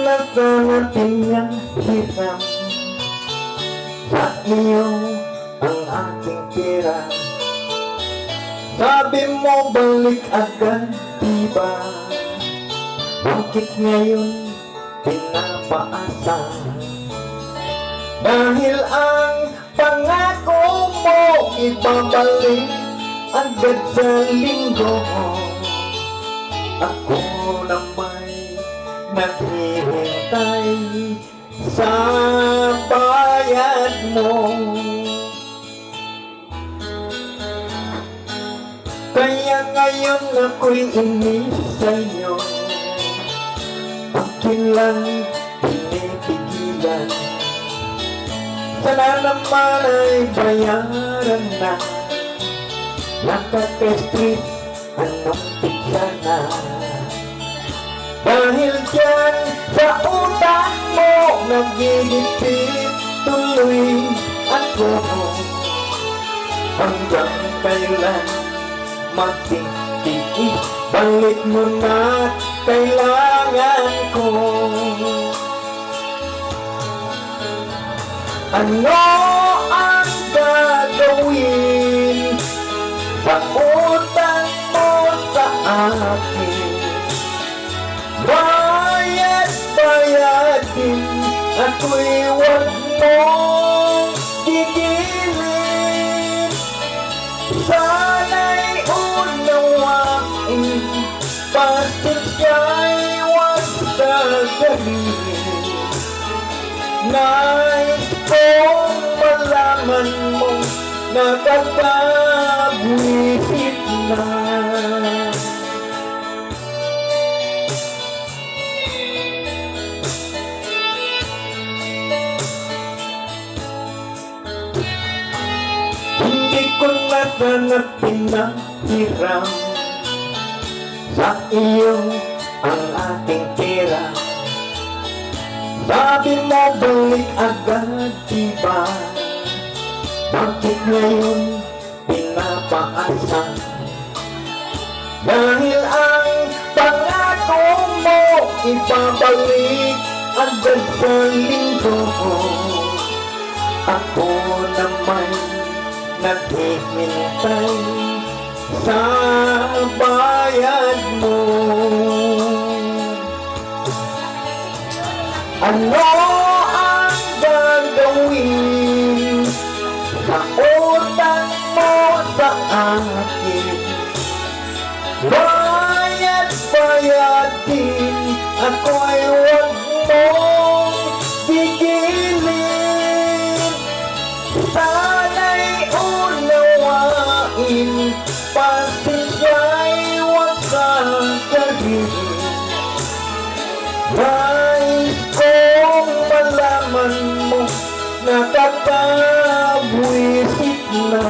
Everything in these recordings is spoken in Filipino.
na sa ating hirap. Sa iyo ang aking pera. Sabi mo balik agad, diba? Bakit ngayon pinapaasa? Dahil ang pangako mo ibabalik agad sa linggo. Ako na may naghihintay sa bayad mo. Kaya ngayon ako'y inis sa'yo. Akin lang pinipigilan. Sana naman ay bayaran na. Nakaka-street, anong pizza na. Dahil dyan sa utang mo nagigipit tuloy ako. Hanggang kailan magtitiis? Balik mo na, kailangan ko. Ano ang gagawin sa utang mo sa akin? Bayad-bayadin, ako'y huwag mong gigilin. Sana'y unawain, pasensya'y huwag sasabihin. Nais kong malaman mong nakakabwisit na. Hindi ko na sana pinahiram sa iyo ang aking pera. Sabi mo balik agad, diba? Bakit ngayon pinapaasa? Dahil ang pangako mo ibabalik agad sa linggo. Ako naman naghihintay sa bayad mo. Ano ang gagawin sa utang mo sa akin? Bayad-bayadin, ako'y huwag mong gigilin. Sana'y unawain, pasensya'y huwag sasabihin. Nais kong malaman mo, nakakabwisit na.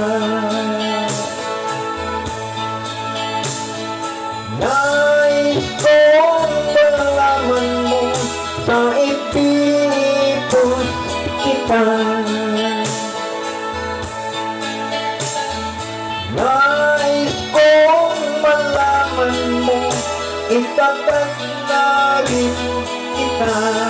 Nais kong malaman mo, sa ipinipos kita. Nais kong malaman mo, itatag na rin kita.